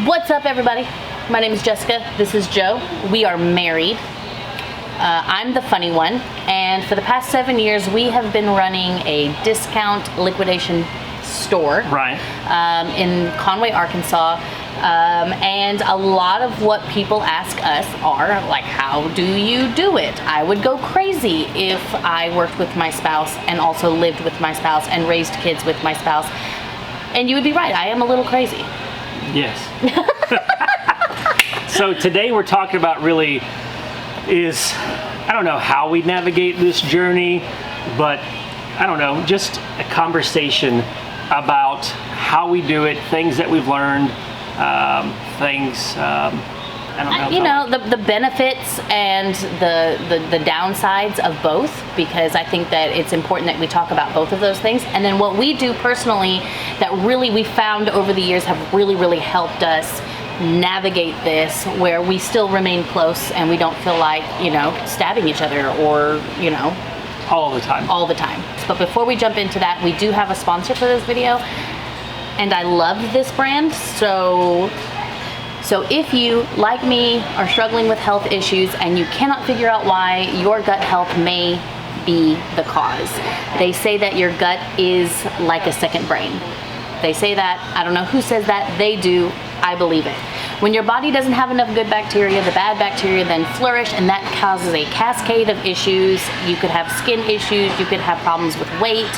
What's up, everybody? My name is Jessica. This is Joe. We are married. I'm the funny one, and for the past 7 years, we have been running a discount liquidation store in Conway, Arkansas. And a lot of what people ask us are like, how do you do it? I would go crazy if I worked with my spouse and also lived with my spouse and raised kids with my spouse. And you would be right, I am a little crazy. Yes. So today we're talking about really is, I don't know how we navigate this journey, but I don't know, just a conversation about how we do it, things that we've learned, I don't know. You know, the benefits and the downsides of both, because I think that it's important that we talk about both of those things. And then what we do personally that really we found over the years have really helped us navigate this, where we still remain close and we don't feel like, you know, stabbing each other or, you know, all the time. But before we jump into that, we do have a sponsor for this video, and I love this brand. So if you, like me, are struggling with health issues and you cannot figure out why, your gut health may be the cause. They say that your gut is like a second brain. They say that. I don't know who says that. They do. I believe it. When your body doesn't have enough good bacteria, the bad bacteria then flourish, and that causes a cascade of issues. You could have skin issues, you could have problems with weight,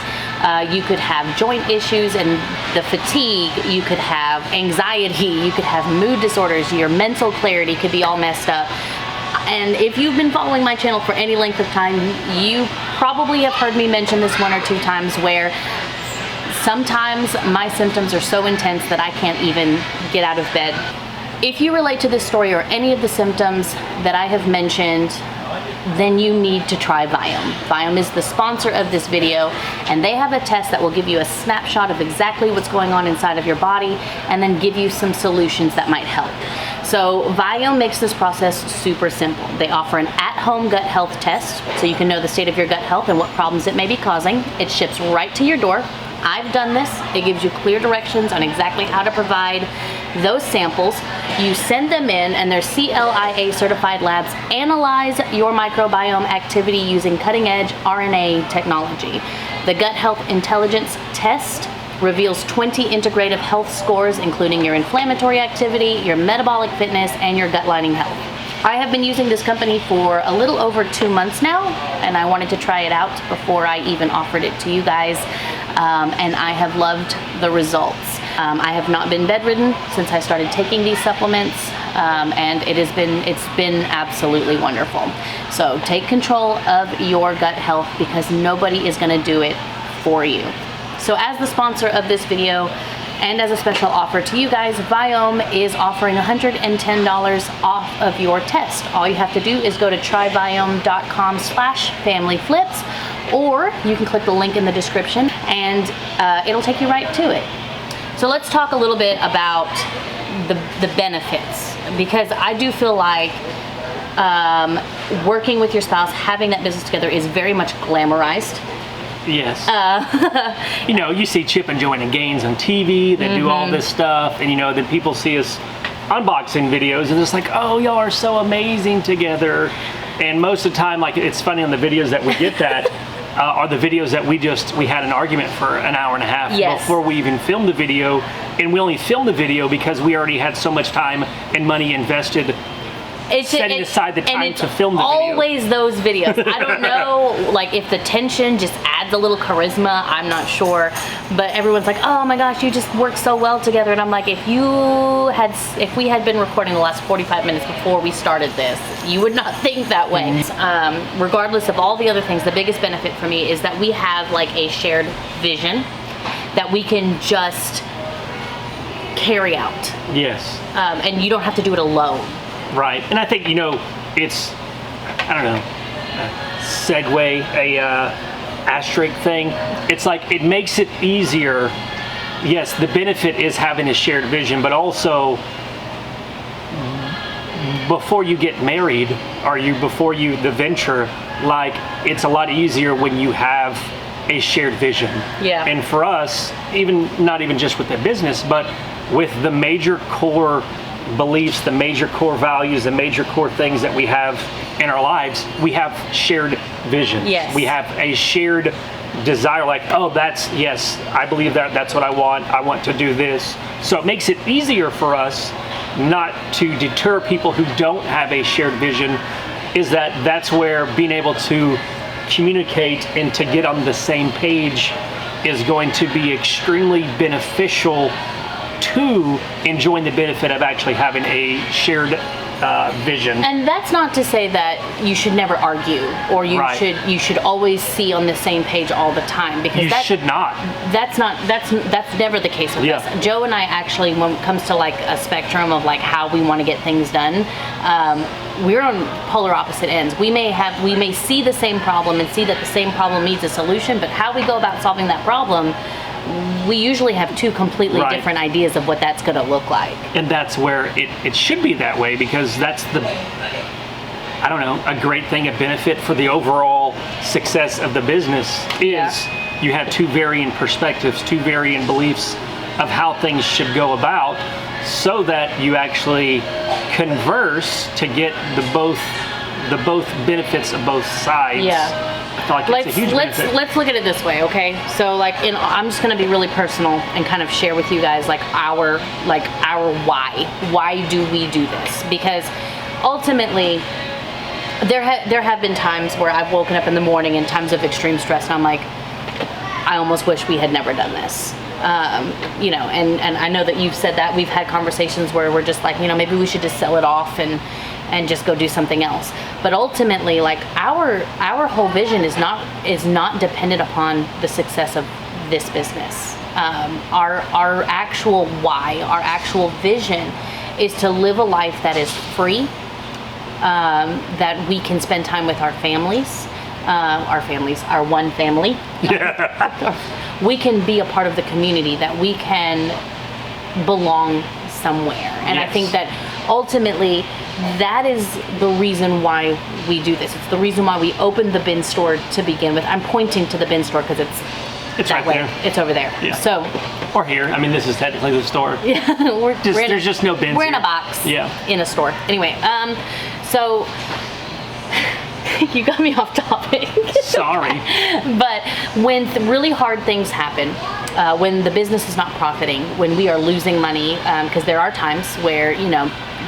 you could have joint issues and the fatigue, you could have anxiety, you could have mood disorders, your mental clarity could be all messed up. And if you've been following my channel for any length of time, you probably have heard me mention this 1 or 2 times, where sometimes my symptoms are so intense that I can't even get out of bed. If you relate to this story or any of the symptoms that I have mentioned, then you need to try Viome. Viome is the sponsor of this video, and they have a test that will give you a snapshot of exactly what's going on inside of your body and then give you some solutions that might help. So Viome makes this process super simple. They offer an at-home gut health test, so you can know the state of your gut health and what problems it may be causing. It ships right to your door. I've done this. It gives you clear directions on exactly how to provide those samples. You send them in, and their CLIA certified labs analyze your microbiome activity using cutting-edge RNA technology. The Gut Health Intelligence Test reveals 20 integrative health scores, including your inflammatory activity, your metabolic fitness, and your gut lining health. I have been using this company for a little over 2 months now, and I wanted to try it out before I even offered it to you guys, and I have loved the results. I have not been bedridden since I started taking these supplements, and it's been absolutely wonderful. So take control of your gut health, because nobody is going to do it for you. So as the sponsor of this video, and as a special offer to you guys, Viome is offering $110 off of your test. All you have to do is go to tryviome.com/familyflips, or you can click the link in the description and it'll take you right to it. So let's talk a little bit about the benefits, because I do feel like working with your spouse, having that business together is very much glamorized. Yes. You know, you see Chip and Joanna Gaines on TV, they do all this stuff, and you know, then people see us unboxing videos and it's like, oh, y'all are so amazing together. And most of the time, like, it's funny on the videos that we get that are the videos that we had an argument for an hour and a half before we even filmed the video, and we only filmed the video because we already had so much time and money invested setting aside the time to film the video. Always those videos. I don't know, like, if the tension just adds a little charisma, I'm not sure, but everyone's like, oh my gosh, you just work so well together. And I'm like, if we had been recording the last 45 minutes before we started this, you would not think that way. Regardless of all the other things, the biggest benefit for me is that we have like a shared vision that we can just carry out. Yes. And you don't have to do it alone. Right, and I think, you know, it's, I don't know, a segue, asterisk thing. It's like, it makes it easier. Yes, the benefit is having a shared vision, but also before you get married, the venture, like, it's a lot easier when you have a shared vision. Yeah. And for us, not even just with the business, but with the major core beliefs, the major core values, the major core things that we have in our lives, we have shared vision. Yes. We have a shared desire, like, oh, yes, I believe that's what I want to do this. So it makes it easier for us not to deter people who don't have a shared vision, is that's where being able to communicate and to get on the same page is going to be extremely beneficial to enjoying the benefit of actually having a shared vision. And that's not to say that you should never argue, or you should always see on the same page all the time, because you should not. That's never the case with us. Joe and I actually, when it comes to like a spectrum of like how we want to get things done, we're on polar opposite ends. We may see the same problem and see that the same problem needs a solution, but how we go about solving that problem, we usually have two completely different ideas of what that's going to look like. And that's where it should be that way, because that's a great thing, a benefit for the overall success of the business is you have two varying perspectives, two varying beliefs of how things should go about, so that you actually converse to get the both benefits of both sides. Yeah. I feel like it's a huge benefit. Let's look at it this way, okay? So like, I'm just gonna be really personal and kind of share with you guys like our why. Why do we do this? Because ultimately, there have been times where I've woken up in the morning in times of extreme stress, and I'm like, I almost wish we had never done this. And I know that you've said that. We've had conversations where we're just like, maybe we should just sell it off and just go do something else. But ultimately, like, our whole vision is not dependent upon the success of this business. Our actual why, our actual vision is to live a life that is free, that we can spend time with our families, our one family. We can be a part of the community, that we can belong somewhere. And I think that ultimately that is the reason why we do this. It's the reason why we opened the bin store to begin with. I'm pointing to the bin store because it's that right way. There. It's over there. Yeah. So, or here. I mean, this is technically the store. Yeah, there's just no bins. We're in here. a box. Yeah. In a store. Anyway, so you got me off topic. Sorry. But when really hard things happen, when the business is not profiting, when we are losing money, because there are times where,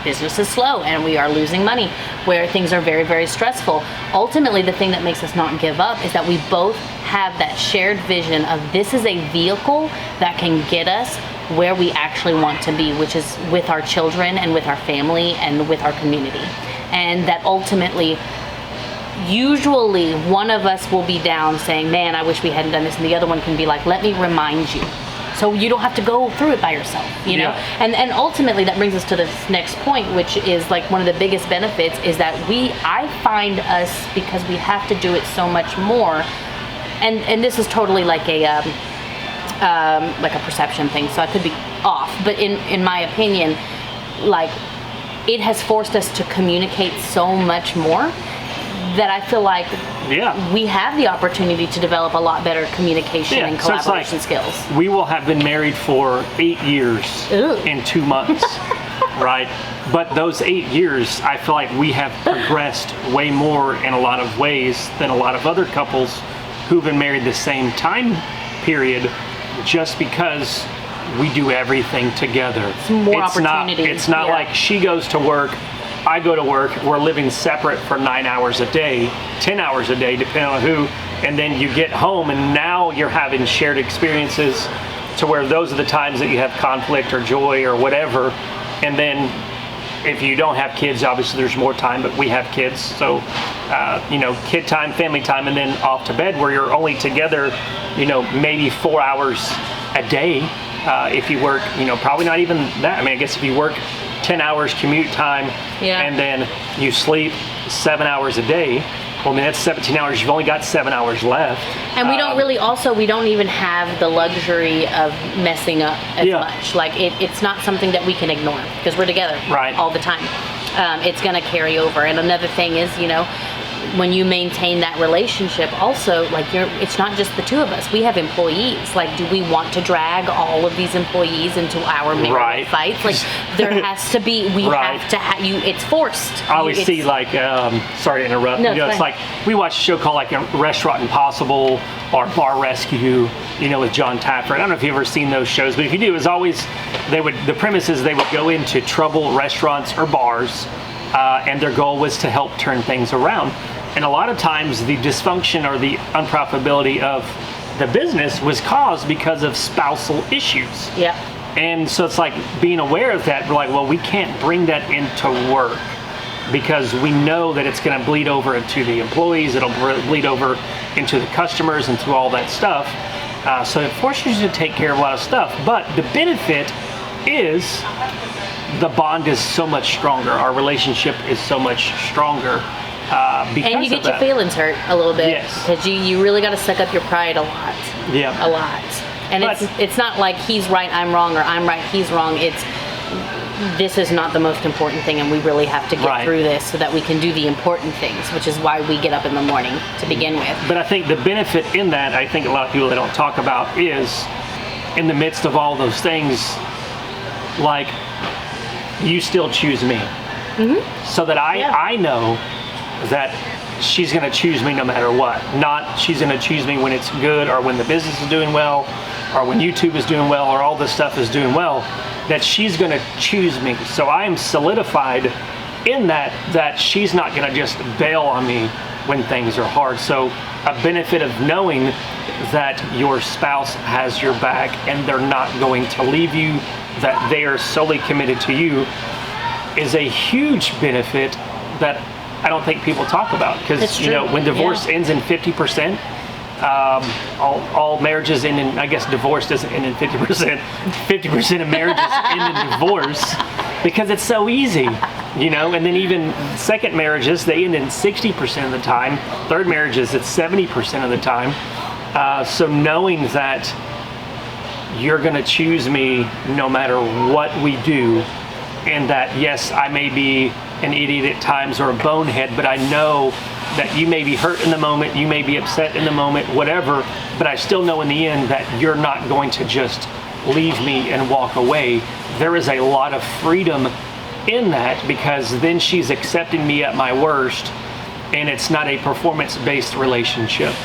business is slow and we are losing money, where things are very, very stressful. Ultimately, the thing that makes us not give up is that we both have that shared vision of this is a vehicle that can get us where we actually want to be, which is with our children and with our family and with our community. And that ultimately, usually one of us will be down saying, man, I wish we hadn't done this, and the other one can be like, let me remind you, so you don't have to go through it by yourself, and ultimately that brings us to this next point, which is like one of the biggest benefits is that I find us, because we have to do it so much more, and this is totally like a perception thing, so I could be off, but in my opinion, like, it has forced us to communicate so much more that I feel like we have the opportunity to develop a lot better communication and collaboration skills. We will have been married for 8 years in 2 months, right? But those 8 years, I feel like we have progressed way more in a lot of ways than a lot of other couples who've been married the same time period, just because we do everything together. It's more opportunity. It's not like she goes to work, I go to work, we're living separate for 9 hours a day, 10 hours a day, depending on who, and then you get home and now you're having shared experiences to where those are the times that you have conflict or joy or whatever. And then if you don't have kids, obviously there's more time, but we have kids, so kid time, family time, and then off to bed, where you're only together, maybe 4 hours a day. If you work, probably not even that. I mean, I guess if you work 10 hours commute time, and then you sleep 7 hours a day, well, I mean, that's 17 hours. You've only got 7 hours left. And we don't even have the luxury of messing up as much. Like, it's not something that we can ignore, because we're together all the time. It's going to carry over. And another thing is, when you maintain that relationship, also, like, it's not just the two of us. We have employees. Like, do we want to drag all of these employees into our marital fights? Like, there has to be, we have to have you. It's forced. I always see, like, sorry to interrupt. No, it's like, we watch a show called, like, Restaurant Impossible or Bar Rescue, with John Taffer. I don't know if you've ever seen those shows, but if you do, it's always, the premise is they would go into troubled restaurants or bars, and their goal was to help turn things around. And a lot of times the dysfunction or the unprofitability of the business was caused because of spousal issues. Yeah. And so it's like being aware of that. We're like, well, we can't bring that into work because we know that it's going to bleed over into the employees. It'll bleed over into the customers and through all that stuff. So it forces you to take care of a lot of stuff. But the benefit is the bond is so much stronger. Our relationship is so much stronger. Because and you get your feelings hurt a little bit. Yes. Because you really got to suck up your pride a lot. Yeah. A lot. And it's not like he's right, I'm wrong, or I'm right, he's wrong. This is not the most important thing, and we really have to get through this so that we can do the important things, which is why we get up in the morning to begin with. But I think the benefit in that, I think a lot of people that don't talk about is, in the midst of all those things, like, you still choose me. Mm-hmm. So that I know that she's going to choose me no matter what. Not she's going to choose me when it's good or when the business is doing well or when YouTube is doing well or all this stuff is doing well, that she's going to choose me. So I am solidified in that she's not going to just bail on me when things are hard. So a benefit of knowing that your spouse has your back and they're not going to leave you, that they are solely committed to you, is a huge benefit that I don't think people talk about. Because when divorce ends in 50%, all marriages end in, I guess divorce doesn't end in 50%. 50% of marriages end in divorce because it's so easy, and then even second marriages, they end in 60% of the time. Third marriages, it's 70% of the time. So knowing that you're going to choose me no matter what we do, and that, yes, I may be an idiot at times or a bonehead, but I know that you may be hurt in the moment, you may be upset in the moment, whatever, but I still know in the end that you're not going to just leave me and walk away. There is a lot of freedom in that, because then she's accepting me at my worst, and it's not a performance-based relationship.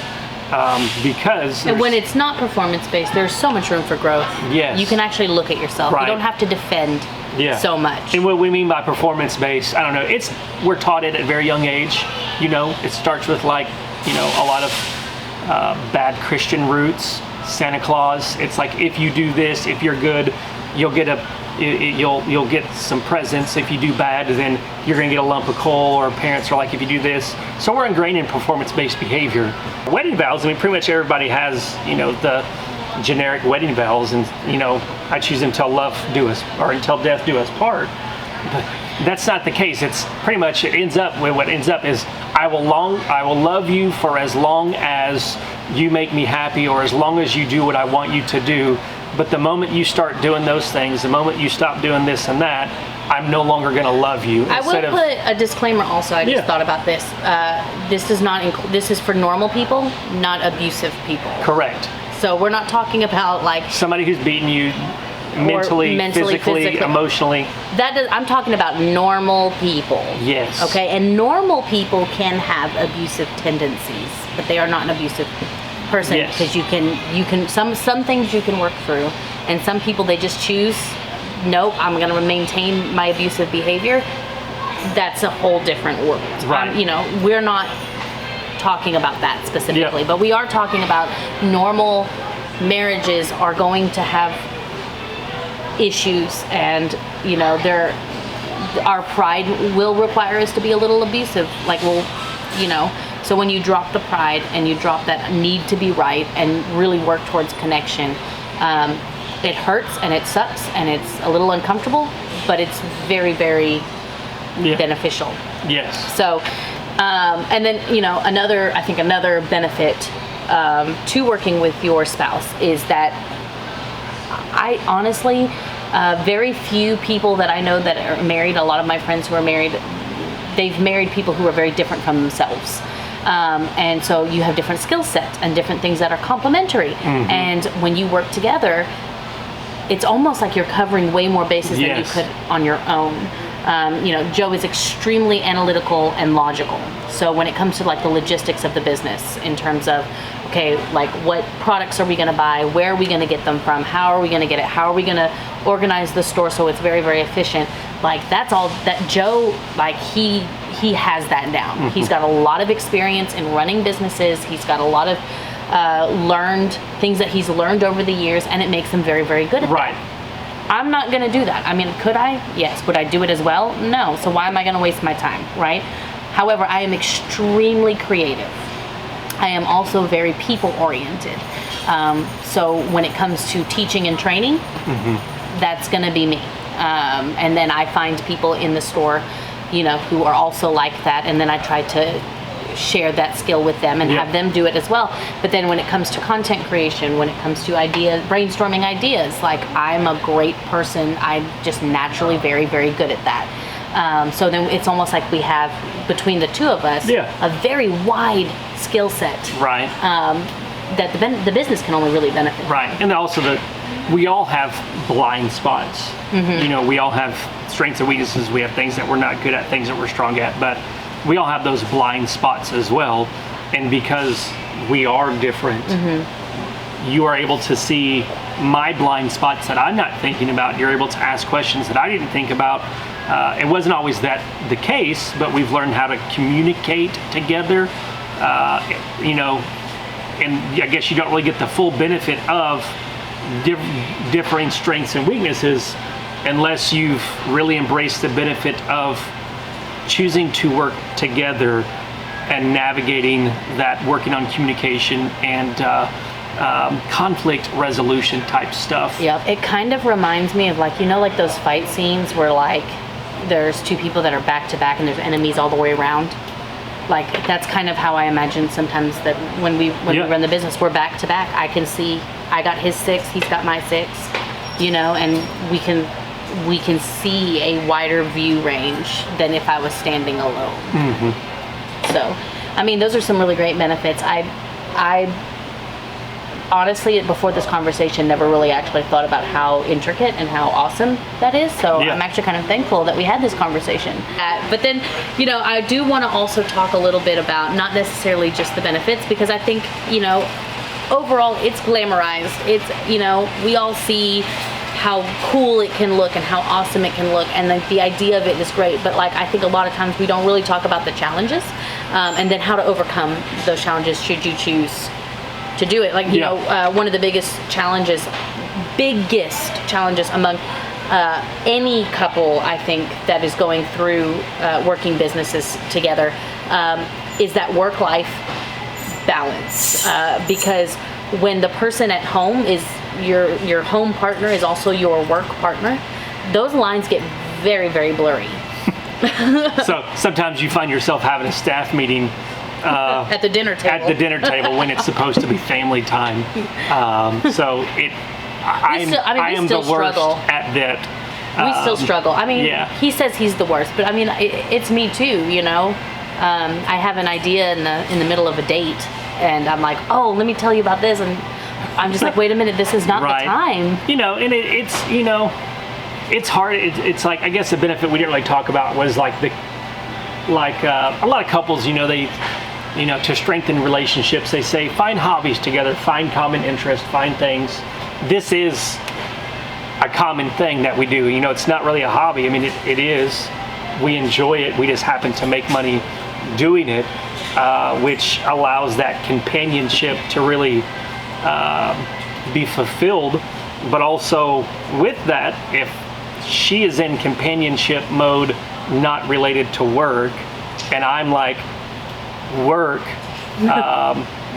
Because and when it's not performance-based, there's so much room for growth. Yes. You can actually look at yourself. Right. You don't have to defend so much. And what we mean by performance-based, I don't know, we're taught it at a very young age. It starts with, like, a lot of bad Christian roots. Santa Claus, it's like, if you do this, if you're good, you'll get you'll get some presents. If you do bad, then you're going to get a lump of coal. Or parents are like, if you do this. So we're ingrained in performance-based behavior. Wedding vows, I mean, pretty much everybody has, the generic wedding vows, and I choose until until death do us part. But that's not the case. It's pretty much, what ends up is, I will love you for as long as you make me happy, or as long as you do what I want you to do. But the moment you start doing those things, the moment you stop doing this and that, I'm no longer going to love you. I will put a disclaimer also. I just thought about this. This is for normal people, not abusive people. Correct. So we're not talking about, like, somebody who's beating you mentally, physically, emotionally. I'm talking about normal people. Yes. Okay, and normal people can have abusive tendencies, but they are not an abusive person, because you can some things you can work through, and some people, they just choose, nope, I'm going to maintain my abusive behavior. That's a whole different world. Right. We're not talking about that specifically, but we are talking about normal marriages are going to have issues, and our pride will require us to be a little abusive. Like, so when you drop the pride and you drop that need to be right and really work towards connection, it hurts and it sucks and it's a little uncomfortable, but it's very, very beneficial. Yes. So, and then, another benefit to working with your spouse is that I honestly, very few people that I know that are married, a lot of my friends who are married, they've married people who are very different from themselves. And so you have different skill sets and different things that are complementary. And when you work together, it's almost like you're covering way more bases than you could on your own. Joe is extremely analytical and logical. So when it comes to like the logistics of the business in terms of, okay, like what products are we going to buy? Where are we going to get them from? How are we going to get it? How are we going to organize the store so it's very, very efficient? Like that's all that Joe, like he has that down. He's got a lot of experience in running businesses. He's got a lot of learned things that he's learned over the years, and it makes him very, very good at that. I'm not going to do that. I mean, could I? Yes. Would I do it as well? No. So why am I going to waste my time, right? However, I am extremely creative. I am also very people-oriented. So when it comes to teaching and training, that's going to be me. And then I find people in the store, who are also like that, and then I try to share that skill with them and have them do it as well. But then when it comes to content creation, when it comes to brainstorming ideas, like I'm a great person. I'm just naturally very, very good at that. So then it's almost like we have, between the two of us, a very wide skill set. Right. That the business can only really benefit. Right. And also we all have blind spots. We all have strengths and weaknesses. We have things that we're not good at, things that we're strong at, but we all have those blind spots as well. And because we are different, you are able to see my blind spots that I'm not thinking about. You're able to ask questions that I didn't think about. It wasn't always that the case, but we've learned how to communicate together, and I guess you don't really get the full benefit of differing strengths and weaknesses unless you've really embraced the benefit of choosing to work together and navigating that, working on communication and conflict resolution type stuff. Yep. It kind of reminds me of like those fight scenes where like there's two people that are back to back and there's enemies all the way around. Like that's kind of how I imagine sometimes that when we run the business, we're back to back. I can see I got his 6, he's got my 6, and we can see a wider view range than if I was standing alone. So, I mean, those are some really great benefits. I honestly, before this conversation, never really actually thought about how intricate and how awesome that is. So I'm actually kind of thankful that we had this conversation. But then, I do want to also talk a little bit about not necessarily just the benefits, because I think, overall it's glamorized. It's, we all see how cool it can look and how awesome it can look, and like the idea of it is great, but like I think a lot of times we don't really talk about the challenges, and then how to overcome those challenges should you choose to do it. Like one of the biggest challenges among any couple, I think, that is going through working businesses together is that work-life balance, because when the person at home is your home partner is also your work partner, those lines get very, very blurry. So sometimes you find yourself having a staff meeting at the dinner table. When it's supposed to be family time. So I am the worst at that. We still struggle. I mean, he says he's the worst, but I mean, it's me too. I have an idea in the middle of a date, and I'm like, oh, let me tell you about this, and I'm just like, wait a minute, this is not the time. And it's hard. It's like, I guess the benefit we didn't really talk about was like a lot of couples, they, to strengthen relationships, they say, find hobbies together, find common interests, find things. This is a common thing that we do. It's not really a hobby. I mean, it is. We enjoy it. We just happen to make money doing it, which allows that companionship to really be fulfilled. But also with that, if she is in companionship mode, not related to work, and I'm like work,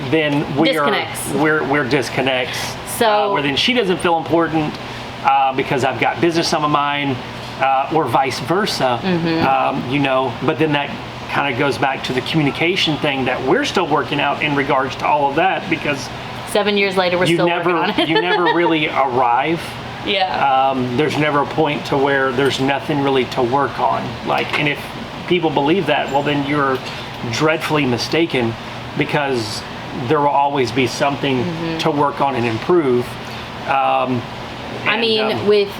then we're disconnects. So where then she doesn't feel important because I've got business on my mind, or vice versa. But then that kind of goes back to the communication thing that we're still working out in regards to all of that, because 7 years later we're still working on it. You never really arrive. Yeah. There's never a point to where there's nothing really to work on. Like, and people believe that, well, then you're dreadfully mistaken, because there will always be something to work on and improve. With,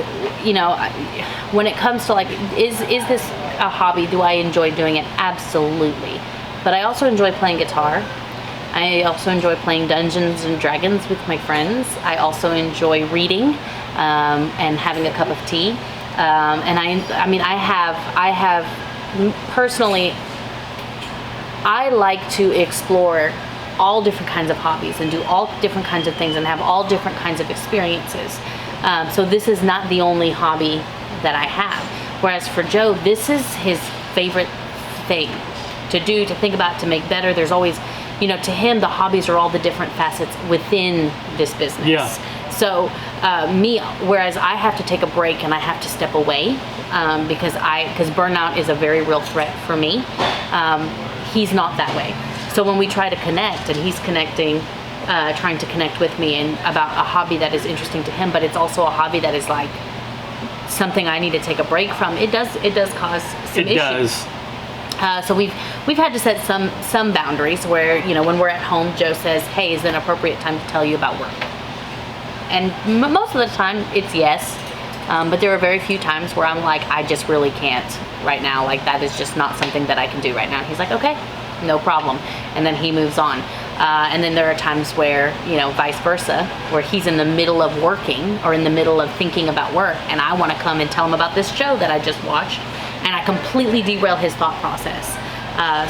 when it comes to like, is this a hobby? Do I enjoy doing it? Absolutely. But I also enjoy playing guitar. I also enjoy playing Dungeons and Dragons with my friends. I also enjoy reading and having a cup of tea. And I have personally, I like to explore all different kinds of hobbies and do all different kinds of things and have all different kinds of experiences. So this is not the only hobby that I have. Whereas for Joe, this is his favorite thing to do, to think about, to make better. There's always, to him, the hobbies are all the different facets within this business. Yeah. So whereas I have to take a break and I have to step away because burnout is a very real threat for me. He's not that way. So when we try to connect, and he's connecting, trying to connect with me and about a hobby that is interesting to him, but it's also a hobby that is like something I need to take a break from. It does cause some issues. It does. So we've had to set some boundaries where, when we're at home, Joe says, "Hey, is it an appropriate time to tell you about work?" And most of the time it's yes, but there are very few times where I'm like, I just really can't right now. Like, that is just not something that I can do right now. He's like, okay, no problem. And then he moves on. And then there are times where, vice versa, where he's in the middle of working or in the middle of thinking about work, and I want to come and tell him about this show that I just watched, and I completely derail his thought process.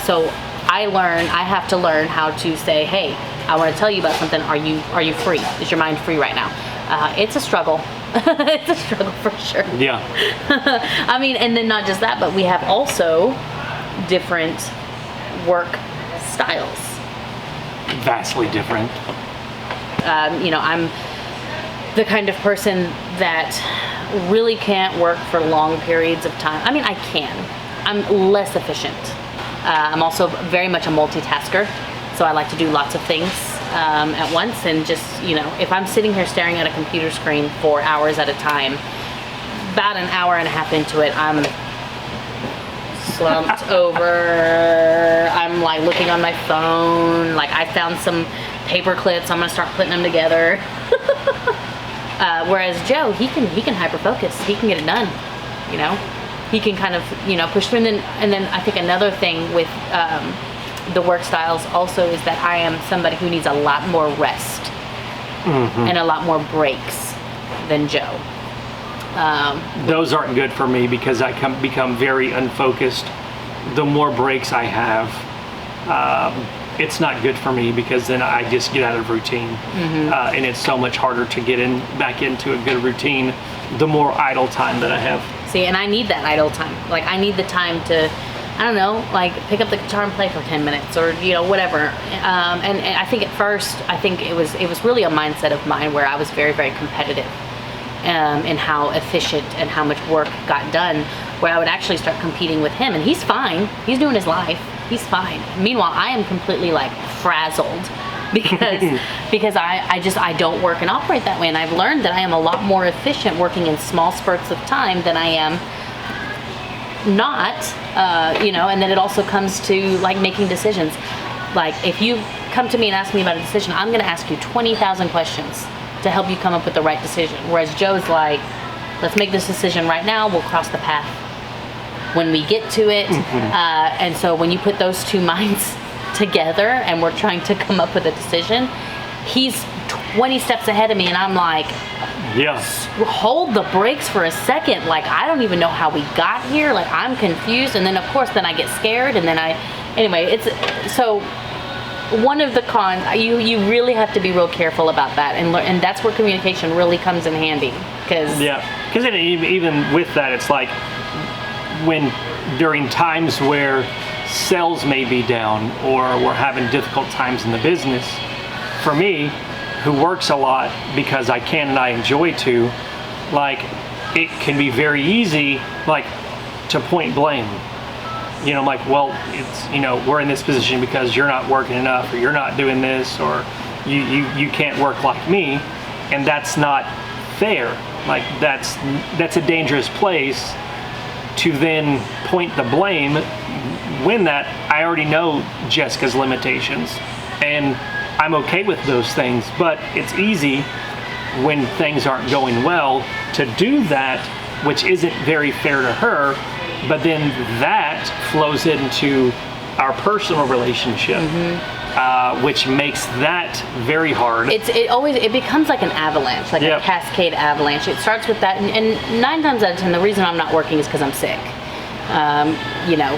So I have to learn how to say, hey, I want to tell you about something. Are you free? Is your mind free right now? It's a struggle. It's a struggle for sure. Yeah. And then not just that, but we have also different work styles. Vastly different. I'm the kind of person that really can't work for long periods of time. I can. I'm less efficient. I'm also very much a multitasker, so I like to do lots of things at once, and just, if I'm sitting here staring at a computer screen for hours at a time, about an hour and a half into it, I'm slumped over. I'm like looking on my phone. Like, I found some paper clips. I'm gonna start putting them together. Whereas Joe, he can hyper focus. He can get it done. He can kind of push through. And then I think another thing with the work styles also is that I am somebody who needs a lot more rest and a lot more breaks than Joe. Those aren't good for me because I become very unfocused. The more breaks I have, it's not good for me, because then I just get out of routine, and it's so much harder to get back into a good routine the more idle time that I have. See, and I need that idle time. Like, I need the time to, I don't know, like pick up the guitar and play for 10 minutes or, whatever. And I think at first, it was really a mindset of mine where I was very, very competitive in how efficient and how much work got done, where I would actually start competing with him. And he's fine. He's doing his life. He's fine. Meanwhile, I am completely like frazzled because I don't work and operate that way. And I've learned that I am a lot more efficient working in small spurts of time than I am not, and then it also comes to like making decisions. Like, if you come to me and ask me about a decision, I'm going to ask you 20,000 questions to help you come up with the right decision. Whereas Joe's like, let's make this decision right now. We'll cross the path when we get to it. And so when you put those two minds together and we're trying to come up with a decision, he's 20 steps ahead of me, and I'm like, yes, hold the brakes for a second. Like, I don't even know how we got here. Like, I'm confused. And then of course then I get scared, and then it's so one of the cons, you really have to be real careful about that, and that's where communication really comes in handy. Because even with that, it's like when during times where sales may be down or we're having difficult times in the business, for me, who works a lot because I can and I enjoy to, like, it can be very easy, like, to point blame. I'm like, well, it's, we're in this position because you're not working enough, or you're not doing this, or you can't work like me, and that's not fair. Like, that's a dangerous place to then point the blame win that, I already know Jessica's limitations, and I'm okay with those things. But it's easy when things aren't going well to do that, which isn't very fair to her. But then that flows into our personal relationship, which makes that very hard. It becomes like an avalanche, like a cascade avalanche. It starts with that, and 9 times out of 10, the reason I'm not working is because I'm sick. You know,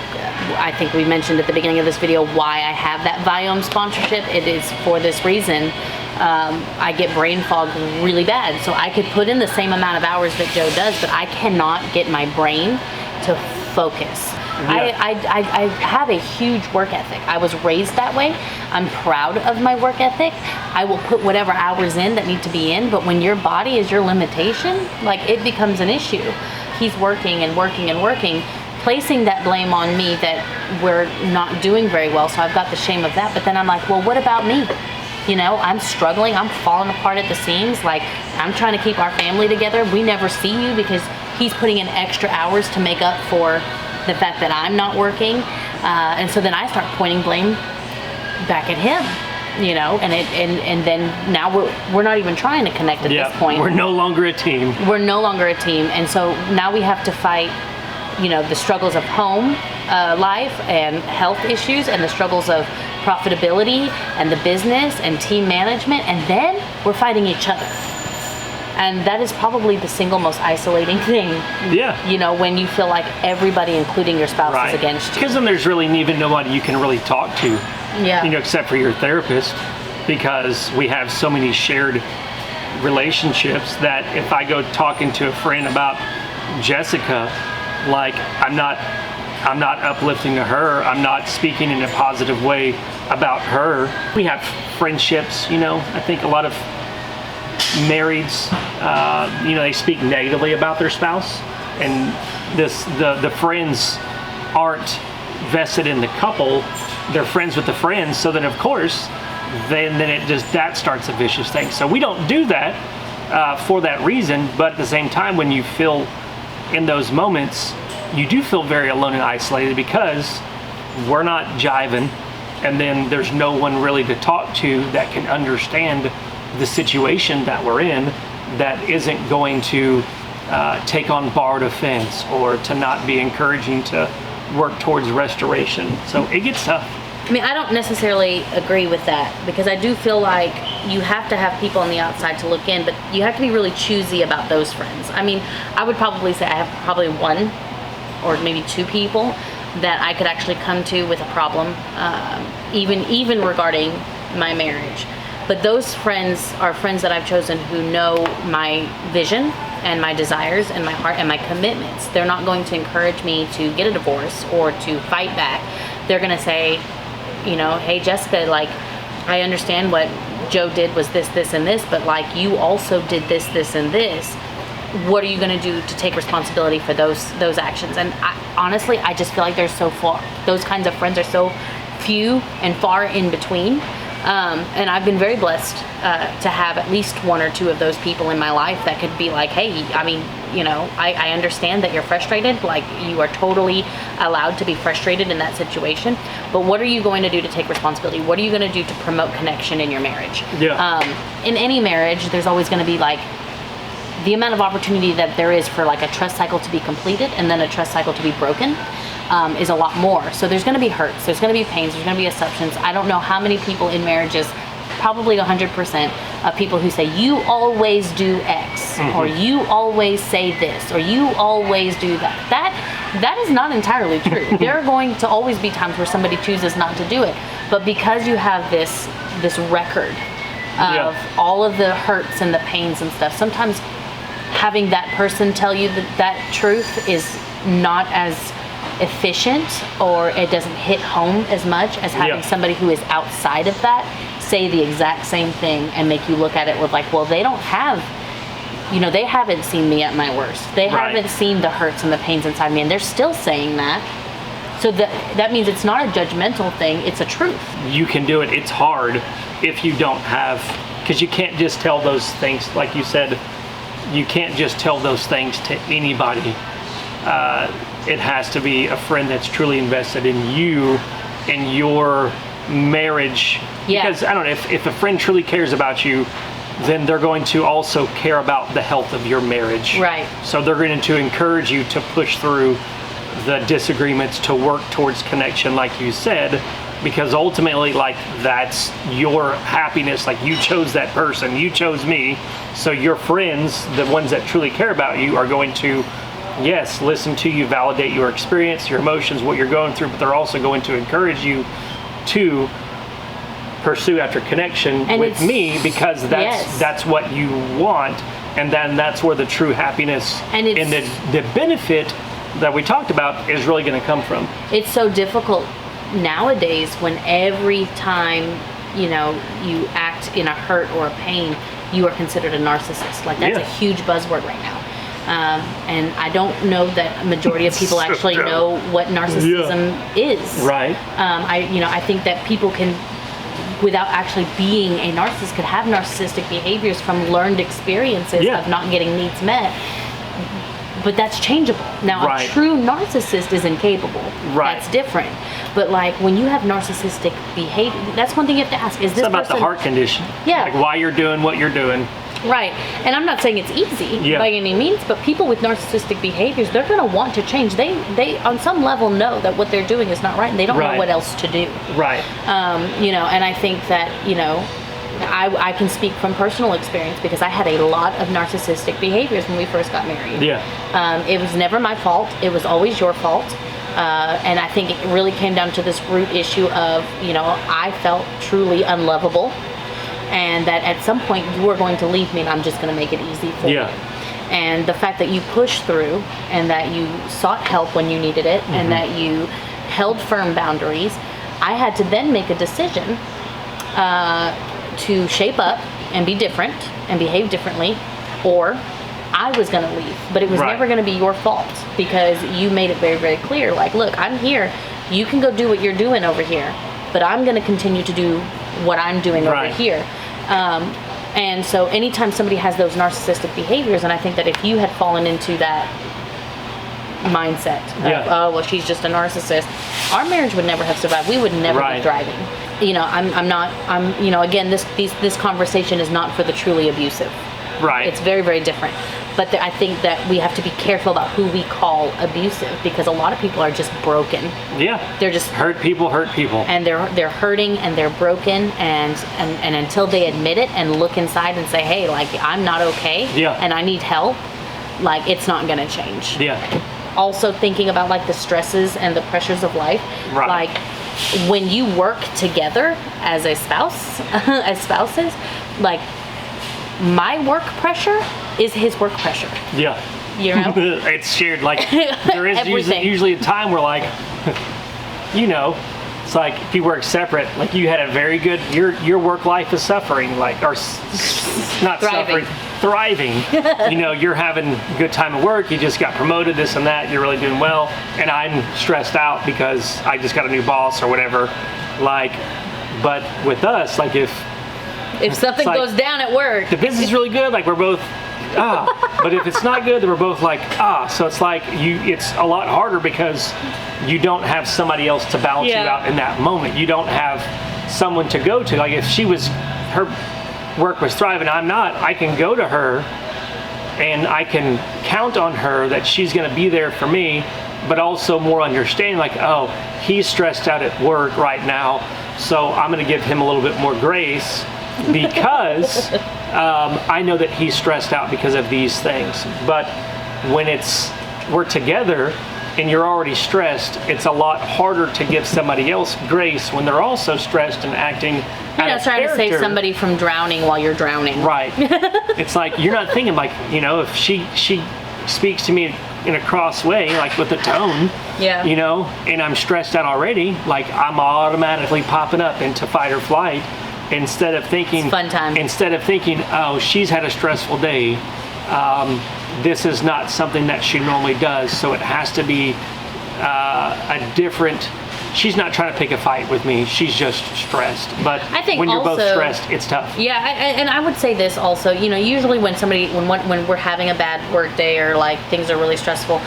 I think we mentioned at the beginning of this video why I have that Viome sponsorship. It is for this reason. I get brain fog really bad, so I could put in the same amount of hours that Joe does, but I cannot get my brain to focus. I have a huge work ethic. I was raised that way. I'm proud of my work ethic. I will put whatever hours in that need to be in, but when your body is your limitation, like, it becomes an issue. He's working and working and working, placing that blame on me that we're not doing very well, so I've got the shame of that. But then I'm like, well, what about me? You know, I'm struggling, I'm falling apart at the seams, like, I'm trying to keep our family together. We never see you because he's putting in extra hours to make up for the fact that I'm not working. And so then I start pointing blame back at him, you know, and then now we're not even trying to connect at this point. We're no longer a team. We're no longer a team. And so now we have to fight, you know, the struggles of home life and health issues, and the struggles of profitability and the business and team management, and then we're fighting each other. And that is probably the single most isolating thing. Yeah. You know, when you feel like everybody, including your spouse, is against you. Because then there's really even nobody you can really talk to. Yeah. You know, except for your therapist, because we have so many shared relationships that if I go talking to a friend about Jessica, like, I'm not uplifting to her. I'm not speaking in a positive way about her. We have friendships, you know. I think a lot of marrieds, you know, they speak negatively about their spouse, and the friends aren't vested in the couple. They're friends with the friends. So then, of course, then that starts a vicious thing. So we don't do that for that reason. But at the same time, when you feel in those moments, you do feel very alone and isolated because we're not jiving, and then there's no one really to talk to that can understand the situation that we're in, that isn't going to take on borrowed offense or to not be encouraging to work towards restoration. So it gets tough. I mean, I don't necessarily agree with that, because I do feel like you have to have people on the outside to look in, but you have to be really choosy about those friends. I mean, I would probably say I have probably 1 or maybe 2 people that I could actually come to with a problem, even regarding my marriage. But those friends are friends that I've chosen who know my vision and my desires and my heart and my commitments. They're not going to encourage me to get a divorce or to fight back. They're going to say, you know, hey, Jessica, like, I understand what Joe did was this, this, and this, but like, you also did this, this, and this. What are you going to do to take responsibility for those actions? And honestly, I just feel like there's so far, those kinds of friends are so few and far in between. And I've been very blessed to have at least 1 or 2 of those people in my life that could be like, hey, I mean, you know, I understand that you're frustrated. Like, you are totally allowed to be frustrated in that situation. But what are you going to do to take responsibility? What are you going to do to promote connection in your marriage? Yeah. In any marriage, there's always going to be like the amount of opportunity that there is for like a trust cycle to be completed and then a trust cycle to be broken. Is a lot more. So there's going to be hurts, there's going to be pains, there's going to be assumptions. I don't know how many people in marriages, probably 100% of people who say, you always do X, or you always say this, or you always do that. That is not entirely true. There are going to always be times where somebody chooses not to do it. But because you have this record of all of the hurts and the pains and stuff, sometimes having that person tell you that truth is not as efficient, or it doesn't hit home as much as having somebody who is outside of that say the exact same thing and make you look at it with like, well, they don't have, you know, they haven't seen me at my worst. They haven't seen the hurts and the pains inside me, and they're still saying that. So that means it's not a judgmental thing, it's a truth. You can do it. It's hard if you don't have, because you can't just tell those things, like you said, you can't just tell those things to anybody it has to be a friend that's truly invested in you and your marriage. Yeah. Because I don't know, if a friend truly cares about you, then they're going to also care about the health of your marriage. Right. So they're going to encourage you to push through the disagreements, to work towards connection, like you said, because ultimately, like, that's your happiness. Like, you chose that person, you chose me, so your friends, the ones that truly care about you, are going to, yes, listen to you, validate your experience, your emotions, what you're going through, but they're also going to encourage you to pursue after connection And with me, because that's what you want, and then that's where the true happiness And the benefit that we talked about is really going to come from. It's so difficult nowadays when every time, you act in a hurt or a pain, you are considered a narcissist. Like, that's a huge buzzword right now. And I don't know that a majority of people actually know what narcissism is. Right. I think that people can, without actually being a narcissist, could have narcissistic behaviors from learned experiences of not getting needs met. But that's changeable. Now, a true narcissist is incapable. Right. That's different. But, like, when you have narcissistic behavior, that's one thing you have to ask. Is this it's about person, the heart condition. Yeah. Like, why you're doing what you're doing. Right. And I'm not saying it's easy by any means, but people with narcissistic behaviors, they're going to want to change. They on some level know that what they're doing is not right, and they don't know what else to do. Right. And I think that, I can speak from personal experience, because I had a lot of narcissistic behaviors when we first got married. Yeah. It was never my fault. It was always your fault. And I think it really came down to this root issue of, I felt truly unlovable, and that at some point you were going to leave me, and I'm just going to make it easy for you. And the fact that you pushed through, and that you sought help when you needed it, and that you held firm boundaries, I had to then make a decision to shape up and be different and behave differently, or I was going to leave. But it was never going to be your fault, because you made it very, very clear. Like, look, I'm here. You can go do what you're doing over here, but I'm going to continue to do what I'm doing over here. And so anytime somebody has those narcissistic behaviors, and I think that if you had fallen into that mindset of, oh, well, she's just a narcissist, our marriage would never have survived. We would never be thriving. Again, this conversation is not for the truly abusive. Right. It's very, very different. But I think that we have to be careful about who we call abusive, because a lot of people are just broken. Yeah. They're just hurt people. And they're hurting, and they're broken, and until they admit it and look inside and say, hey, like, I'm not okay, and I need help, like, it's not going to change. Yeah. Also thinking about, like, the stresses and the pressures of life. Right. Like, when you work together as a spouse, as spouses, like, my work pressure is his work pressure. Yeah. It's shared. Like, there is usually a time where, like, it's like if you work separate, like, you had a very good, your work life is suffering, like, or not thriving. Thriving. You're having a good time at work, you just got promoted, this and that, you're really doing well, and I'm stressed out because I just got a new boss or whatever. Like, but with us, like, if something goes down at work, the business is really good, like, we're both but if it's not good, then we're both like so it's like it's a lot harder because you don't have somebody else to balance you out in that moment. You don't have someone to go to. Like, if her work was thriving, I'm not, I can go to her and I can count on her that she's going to be there for me, but also more understanding, like, oh, he's stressed out at work right now, so I'm going to give him a little bit more grace because I know that he's stressed out because of these things. But when we're together and you're already stressed, it's a lot harder to give somebody else grace when they're also stressed and acting You're not trying to save somebody from drowning while you're drowning. Right. It's like, you're not thinking, like, if she speaks to me in a cross way, like with a tone, and I'm stressed out already, like, I'm automatically popping up into fight or flight. Instead of thinking, it's fun time. Instead of thinking, oh, she's had a stressful day, this is not something that she normally does, so it has to be a different. She's not trying to pick a fight with me. She's just stressed. But I think when you're also, both stressed, it's tough. Yeah, and I would say this also. Usually when we're having a bad work day, or, like, things are really stressful,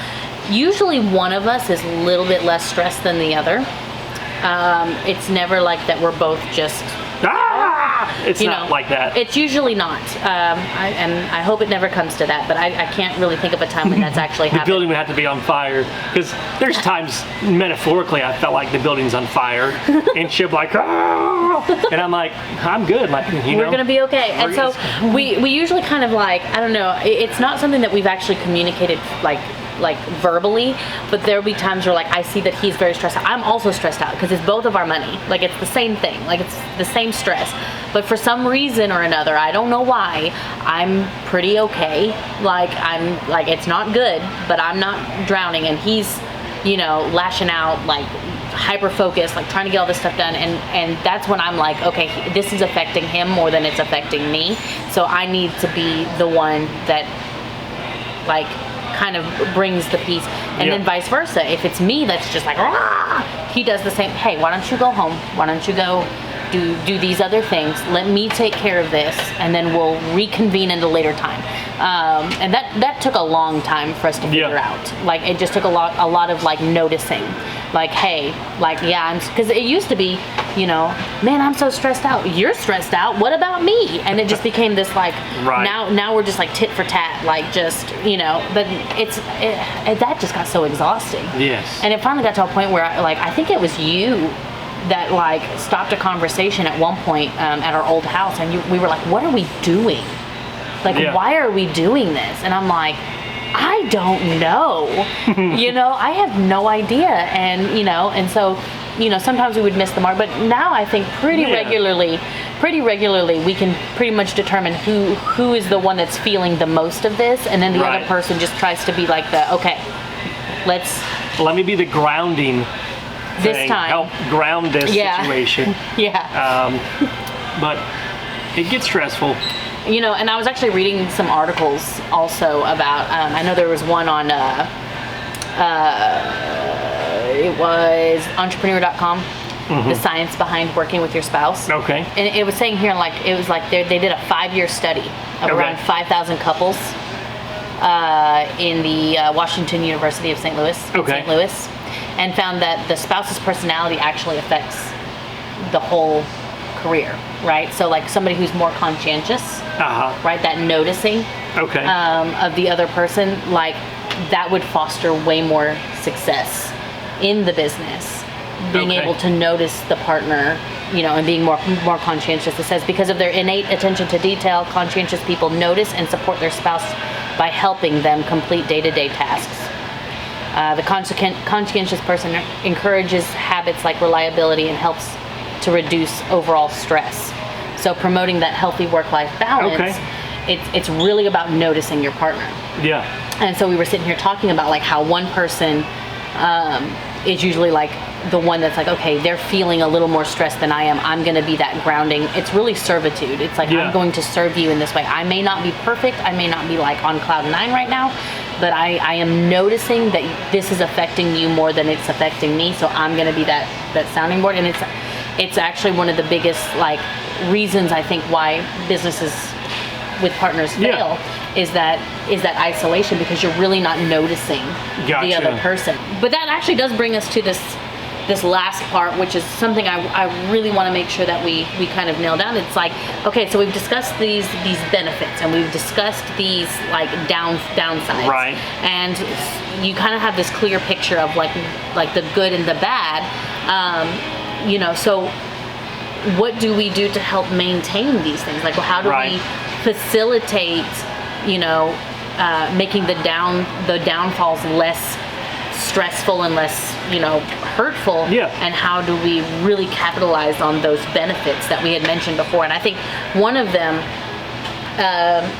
usually one of us is a little bit less stressed than the other. It's never like that we're both just... It's not like that. It's usually not. I hope it never comes to that, but I can't really think of a time when that's actually happened. The building would have to be on fire, because there's times, metaphorically, I felt like the building's on fire, and she'll be like, and I'm like, I'm good. Like, we're going to be okay. And so we usually kind of like, I don't know, it's not something that we've actually communicated like verbally, but there'll be times where like I see that he's very stressed out. I'm also stressed out because it's both of our money. Like it's the same thing. Like it's the same stress. But for some reason or another, I don't know why, I'm pretty okay. Like I'm like, it's not good, but I'm not drowning, and he's, lashing out, like hyper focused, like trying to get all this stuff done, and that's when I'm like, okay, this is affecting him more than it's affecting me. So I need to be the one that like kind of brings the peace, and then vice versa. If it's me that's just like, he does the same. Hey, why don't you go home? Why don't you go do these other things? Let me take care of this, and then we'll reconvene at a later time. And that took a long time for us to figure out. Like it just took a lot of like noticing. Like, hey, like, yeah, because it used to be, man, I'm so stressed out. You're stressed out. What about me? And it just became this like, now we're just like tit for tat, like just, but that just got so exhausting. Yes. And it finally got to a point where I think it was you that like stopped a conversation at one point at our old house, and we were like, what are we doing? Like, why are we doing this? And I'm like, I don't know. I have no idea. And so, sometimes we would miss the mark, but now I think pretty regularly we can pretty much determine who is the one that's feeling the most of this, and then the other person just tries to be like okay, let me be the grounding thing, this time, help ground this situation. But it gets stressful. And I was actually reading some articles also about, I know there was one on, it was entrepreneur.com, the science behind working with your spouse. Okay. And it was saying here, it was like they did a 5-year study of around 5,000 couples in the Washington University of St. Louis, St. Louis, and found that the spouse's personality actually affects the whole career, right? So like somebody who's more conscientious, right, that noticing of the other person, like that would foster way more success in the business, being able to notice the partner, and being more conscientious. It says because of their innate attention to detail, conscientious people notice and support their spouse by helping them complete day-to-day tasks. The conscientious person encourages habits like reliability and helps to reduce overall stress. So promoting that healthy work-life balance, it's really about noticing your partner. Yeah. And so we were sitting here talking about like how one person is usually like the one that's like, okay, they're feeling a little more stressed than I am. I'm going to be that grounding. It's really servitude. It's like, I'm going to serve you in this way. I may not be perfect. I may not be like on cloud 9 right now, but I am noticing that this is affecting you more than it's affecting me. So I'm going to be that sounding board. And it's actually one of the biggest like reasons I think why businesses with partners fail is that isolation, because you're really not noticing the other person. But that actually does bring us to this last part, which is something I really want to make sure that we kind of nail down. It's like, okay, so we've discussed these benefits, and we've discussed these like downsides, right? And you kind of have this clear picture of like the good and the bad. So what do we do to help maintain these things? Like, well, how do we facilitate, making the downfalls less stressful and less, hurtful? And how do we really capitalize on those benefits that we had mentioned before? And I think one of them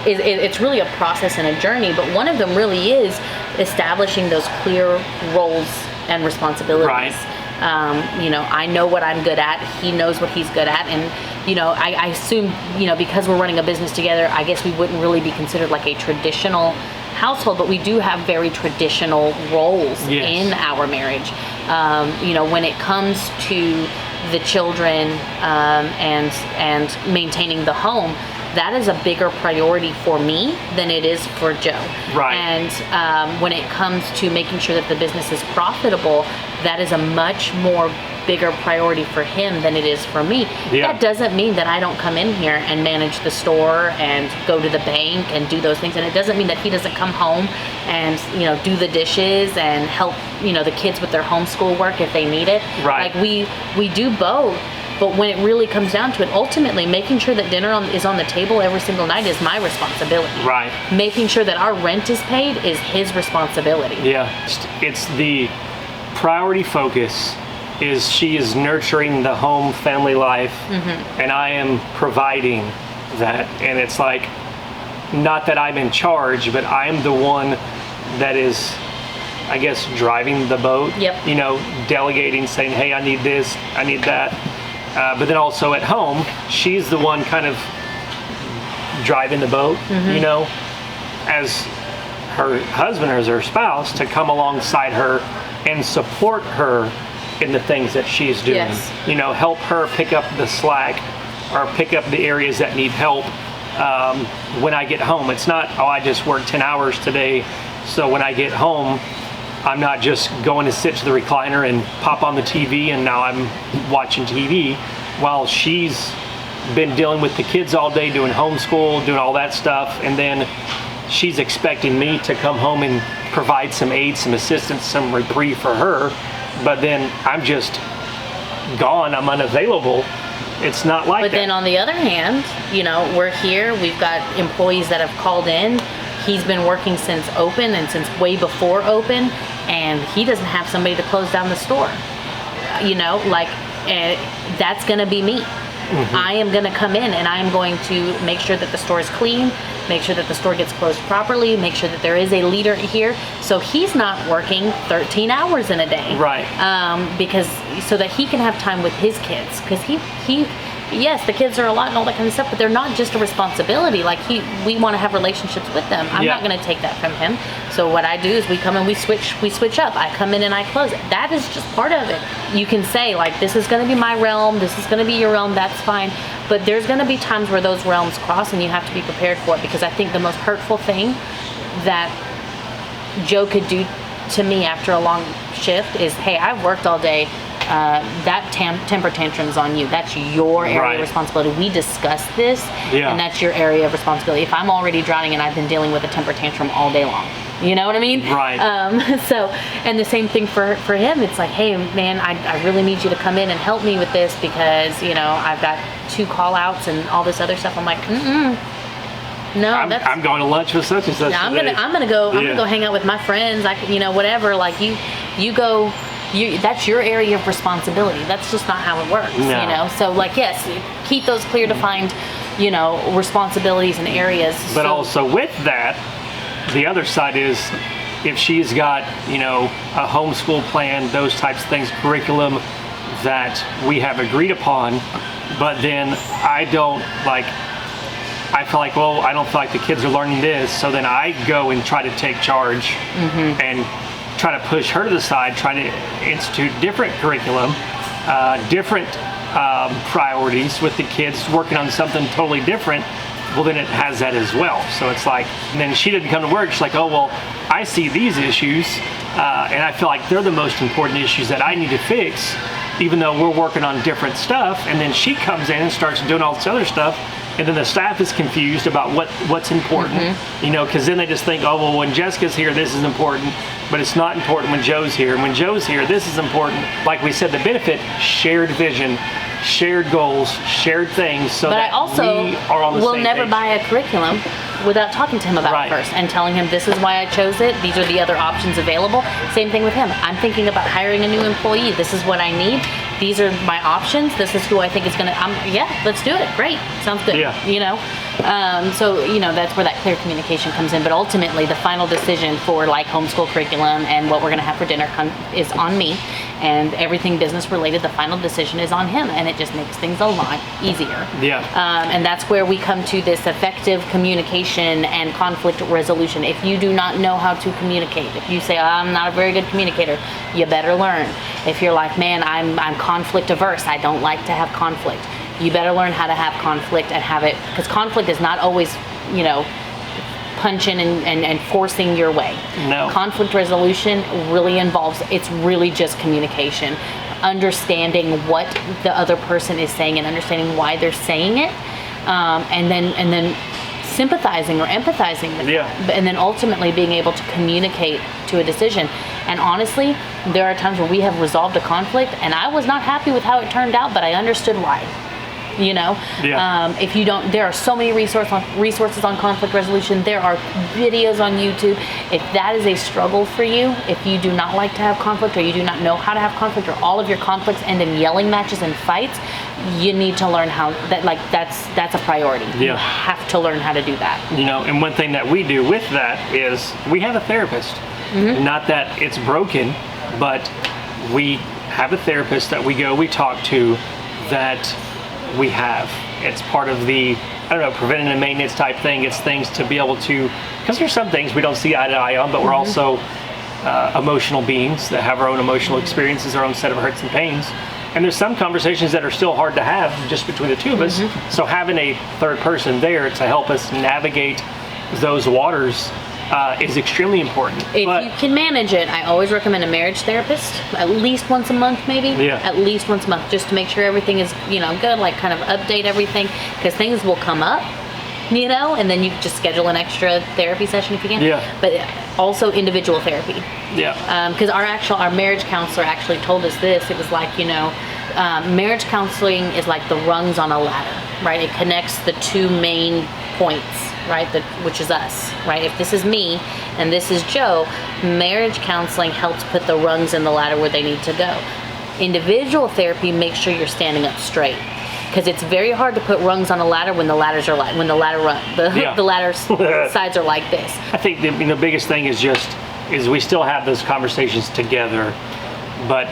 it's really a process and a journey, but one of them really is establishing those clear roles and responsibilities. Right. I know what I'm good at. He knows what he's good at. And, I assume, because we're running a business together, I guess we wouldn't really be considered like a traditional household, but we do have very traditional roles in our marriage. When it comes to the children and maintaining the home, that is a bigger priority for me than it is for Joe. Right. And when it comes to making sure that the business is profitable, that is a much more bigger priority for him than it is for me. Yeah. That doesn't mean that I don't come in here and manage the store and go to the bank and do those things. And it doesn't mean that he doesn't come home and, do the dishes and help, the kids with their homeschool work if they need it. Right. Like we do both. But when it really comes down to it, ultimately making sure that dinner is on the table every single night is my responsibility. Right. Making sure that our rent is paid is his responsibility. Yeah. It's the priority focus is she is nurturing the home family life, and I am providing that. And it's like, not that I'm in charge, but I'm the one that is, I guess, driving the boat. Yep. Delegating, saying, hey, I need this, I need that. But then also at home, she's the one kind of driving the boat, as her husband or as her spouse to come alongside her and support her in the things that she's doing. Yes. Help her pick up the slack or pick up the areas that need help when I get home. It's not, I just worked 10 hours today, so when I get home, I'm not just going to sit to the recliner and pop on the TV and now I'm watching TV while she's been dealing with the kids all day, doing homeschool, doing all that stuff, and then she's expecting me to come home and provide some aid, some assistance, some reprieve for her, but then I'm just gone, I'm unavailable. It's not like that. But then on the other hand, we're here, we've got employees that have called in. He's been working since open and since way before open, and he doesn't have somebody to close down the store. That's going to be me. I am going to come in and I am going to make sure that the store is clean, make sure that the store gets closed properly, make sure that there is a leader here. So he's not working 13 hours in a day. Right. Because so that he can have time with his kids. Because yes, the kids are a lot and all that kind of stuff, but they're not just a responsibility. We want to have relationships with them. I'm not going to take that from him. So what I do is we come and we switch up. I come in and I close it. That is just part of it. You can say this is going to be my realm, this is going to be your realm, that's fine. But there's going to be times where those realms cross and you have to be prepared for it, because I think the most hurtful thing that Joe could do to me after a long shift is, hey, I've worked all day. That temper tantrum's on you. That's your area of responsibility. We discussed this, and that's your area of responsibility. If I'm already drowning and I've been dealing with a temper tantrum all day long, you know what I mean? Right. And the same thing for him. It's like, hey, man, I really need you to come in and help me with this because, I've got 2 call outs and all this other stuff. I'm like, no, I'm going to lunch with such and such. I'm gonna go hang out with my friends. Whatever. You go. That's your area of responsibility. That's just not how it works, No. So yes, keep those clear defined, responsibilities and areas. But also with that, the other side is if she's got, a homeschool plan, those types of things, curriculum that we have agreed upon, but then I feel like, well, I don't feel like the kids are learning this, so then I go and try to take charge and try to push her to the side, try to institute different curriculum, different priorities with the kids, working on something totally different. Well, then it has that as well. So it's like, and then she didn't come to work. She's like, oh, well, I see these issues, and I feel like they're the most important issues that I need to fix, even though we're working on different stuff. And then she comes in and starts doing all this other stuff. And then the staff is confused about what's important, because then they just think, oh, well, when Jessica's here, this is important, but it's not important when Joe's here. And when Joe's here, this is important. Like we said, the benefit, shared vision, shared goals, shared things, so but that I also we are on the will same never page. buy a curriculum without talking to him about it first and telling him this is why I chose it. These are the other options available. Same thing with him. I'm thinking about hiring a new employee. This is what I need. These are my options. This is who I think is going to, let's do it. Great. Sounds good. Yeah. So, that's where that clear communication comes in. But ultimately, the final decision for homeschool curriculum and what we're going to have for dinner is on me. And everything business related, the final decision is on him. And it just makes things a lot easier. Yeah. And that's where we come to this effective communication and conflict resolution. If you do not know how to communicate, if you say, I'm not a very good communicator, you better learn. If you're like, man, I'm conflict averse, I don't like to have conflict, you better learn how to have conflict and have it, because conflict is not always, punching and forcing your way. No. Conflict resolution really involves, it's really just communication, understanding what the other person is saying and understanding why they're saying it, and then sympathizing or empathizing with that, and then ultimately being able to communicate to a decision. And honestly, there are times where we have resolved a conflict and I was not happy with how it turned out, but I understood why. If you don't, there are so many resources on conflict resolution. There are videos on YouTube. If that is a struggle for you, if you do not like to have conflict, or you do not know how to have conflict, or all of your conflicts end in yelling matches and fights, you need to learn how that's a priority. You have to learn how to do that. And one thing that we do with that is we have a therapist. Not that it's broken, but we have a therapist that we talk to, that we have. It's part of the, preventative maintenance type thing. It's things to be able to, because there's some things we don't see eye to eye on, but we're also emotional beings that have our own emotional experiences, our own set of hurts and pains. And there's some conversations that are still hard to have just between the two of us. So having a third person there to help us navigate those waters is extremely important. If you can manage it, I always recommend a marriage therapist, at least once a month, maybe. At least once a month, just to make sure everything is, good, like kind of update everything, because things will come up, and then you just schedule an extra therapy session if you can. But also individual therapy. Because our marriage counselor actually told us this. It was like, marriage counseling is like the rungs on a ladder, right? It connects the two main points, right? Which is us, right? If this is me and this is Joe, marriage counseling helps put the rungs in the ladder where they need to go. Individual therapy makes sure you're standing up straight, because it's very hard to put rungs on a ladder when the ladders are like, the ladder's sides are like this. I think the biggest thing is we still have those conversations together, but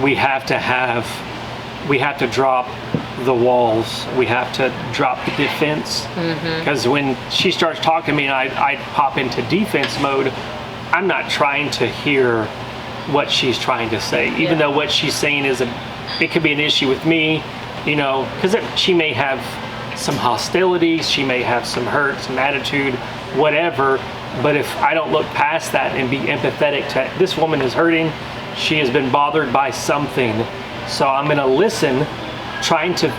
we have to drop the walls. We have to drop the defense, because when she starts talking to me and I pop into defense mode, I'm not trying to hear what she's trying to say, even though what she's saying it could be an issue with me, because she may have some hostility, she may have some hurt, some attitude, whatever. But if I don't look past that and be empathetic to, this woman is hurting, she has been bothered by something, so I'm going to listen, trying to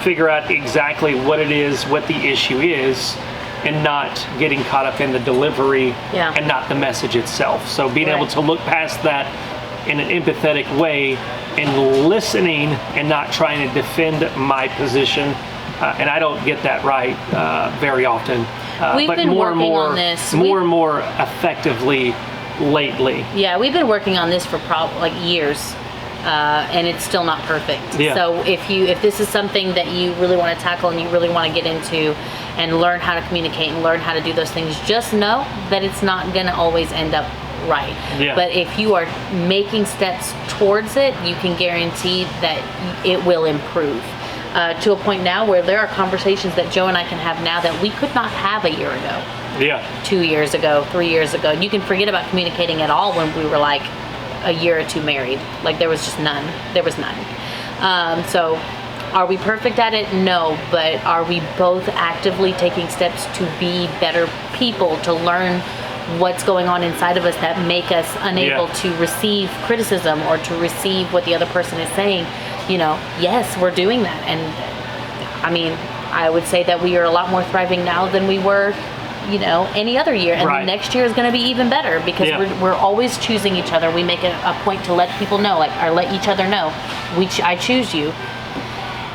figure out exactly what it is, what the issue is, and not getting caught up in the delivery and not the message itself. So being able to look past that in an empathetic way and listening and not trying to defend my position. And I don't get that right very often. We've but been more working on this. More and more effectively lately. Yeah, we've been working on this for years. And it's still not perfect. So if this is something that you really want to tackle and you really want to get into and learn how to communicate and learn how to do those things, just know that it's not going to always end up right. But if you are making steps towards it, you can guarantee that it will improve. To a point now where there are conversations that Joe and I can have now that we could not have a year ago. 2 years ago, 3 years ago. You can forget about communicating at all when we were like a year or two married. Like there was just none. There was none. So are we perfect at it? No. But are we both actively taking steps to be better people, to learn what's going on inside of us that make us unable to receive criticism or to receive what the other person is saying? Yes, we're doing that. And I mean, I would say that we are a lot more thriving now than we were any other year, and the next year is going to be even better, because we're always choosing each other. We make a point to let people know, or let each other know, I choose you,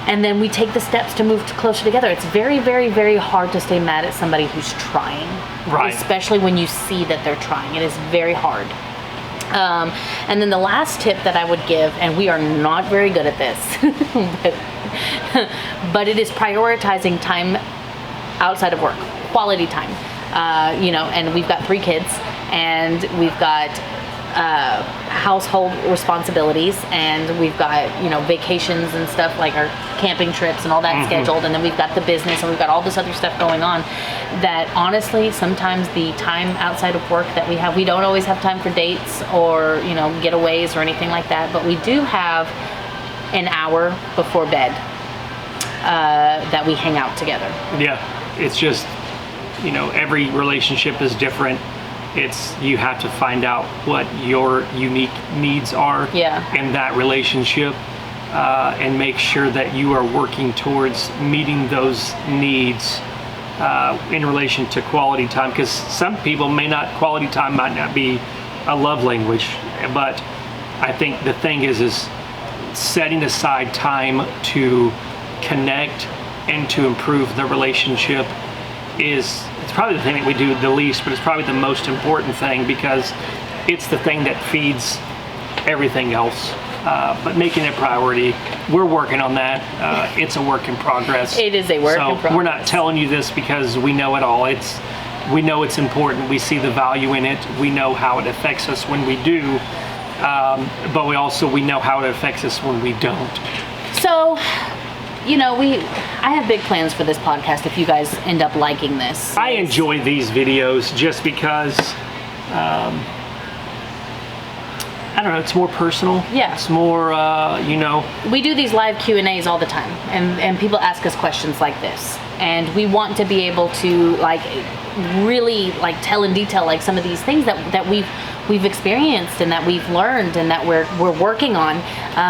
and then we take the steps to move closer together. It's very, very, very hard to stay mad at somebody who's trying, especially when you see that they're trying. It is very hard. And then the last tip that I would give, and we are not very good at this, but it is prioritizing time outside of work. Quality time, and we've got 3 kids, and we've got household responsibilities, and we've got vacations and stuff, like our camping trips and all that scheduled, and then we've got the business, and we've got all this other stuff going on, that honestly sometimes the time outside of work that we don't always have time for dates or getaways or anything like that, but we do have an hour before bed that we hang out together. Yeah, it's just, every relationship is different. You have to find out what your unique needs are in that relationship, and make sure that you are working towards meeting those needs in relation to quality time, because some people quality time might not be a love language, but I think the thing is setting aside time to connect and to improve the relationship it's probably the thing that we do the least, but it's probably the most important thing, because it's the thing that feeds everything else. But making it a priority, we're working on that. It's a work in progress. It is a work in progress. We're not telling you this because we know it all. We know it's important. We see the value in it. We know how it affects us when we do, but we know how it affects us when we don't. So, I have big plans for this podcast if you guys end up liking this. I enjoy these videos just because, I don't know, it's more personal. Yeah. It's more, We do these live Q&As all the time, and people ask us questions like this. And we want to be able to, really, tell in detail, some of these things that we've experienced and that we've learned and that we're working on.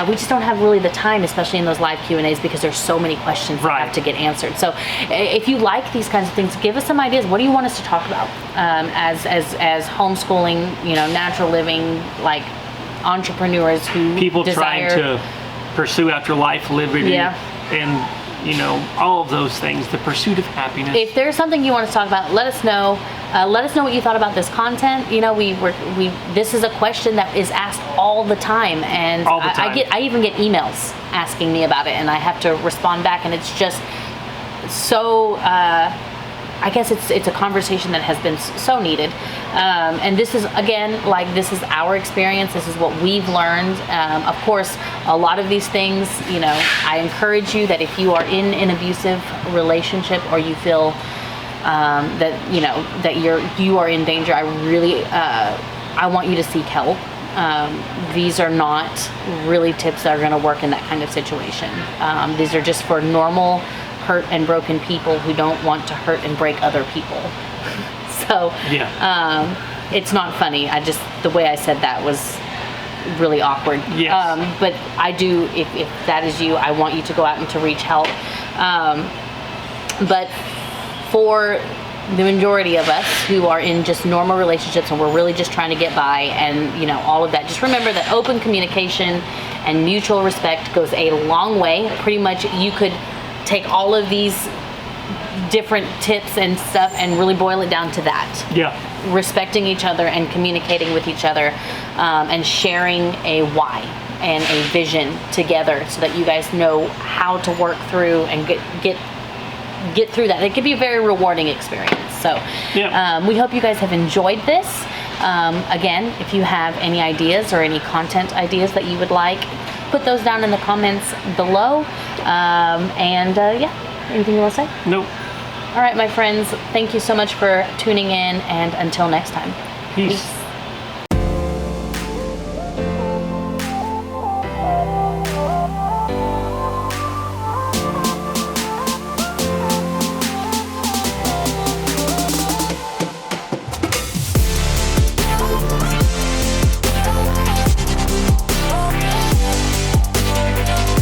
We just don't have really the time, especially in those live Q&As, because there's so many questions that have to get answered. So if you like these kinds of things, give us some ideas. What do you want us to talk about as homeschooling, natural living, entrepreneurs who people trying to pursue after life, liberty, and all of those things, the pursuit of happiness. If there's something you want us to talk about, let us know. Let us know what you thought about this content. This is a question that is asked all the time, and all the time. I even get emails asking me about it, and I have to respond back, and it's just so. I guess it's a conversation that has been so needed, and this is this is our experience. This is what we've learned. Of course, a lot of these things, I encourage you that if you are in an abusive relationship or you feel that you are in danger, I really I want you to seek help. These are not really tips that are going to work in that kind of situation. These are just for normal, hurt and broken people who don't want to hurt and break other people. So it's not funny. The way I said that was really awkward. Yes. But I do, if that is you, I want you to go out and to reach help. But for the majority of us who are in just normal relationships and we're really just trying to get by and all of that, just remember that open communication and mutual respect goes a long way. Pretty much you could take all of these different tips and stuff and really boil it down to that. Yeah. Respecting each other and communicating with each other, and sharing a why and a vision together so that you guys know how to work through and get through that. It can be a very rewarding experience. So we hope you guys have enjoyed this. Again, if you have any ideas or any content ideas that you would like, put those down in the comments below. Anything you want to say? Nope. All right, my friends, thank you so much for tuning in, and until next time. Peace.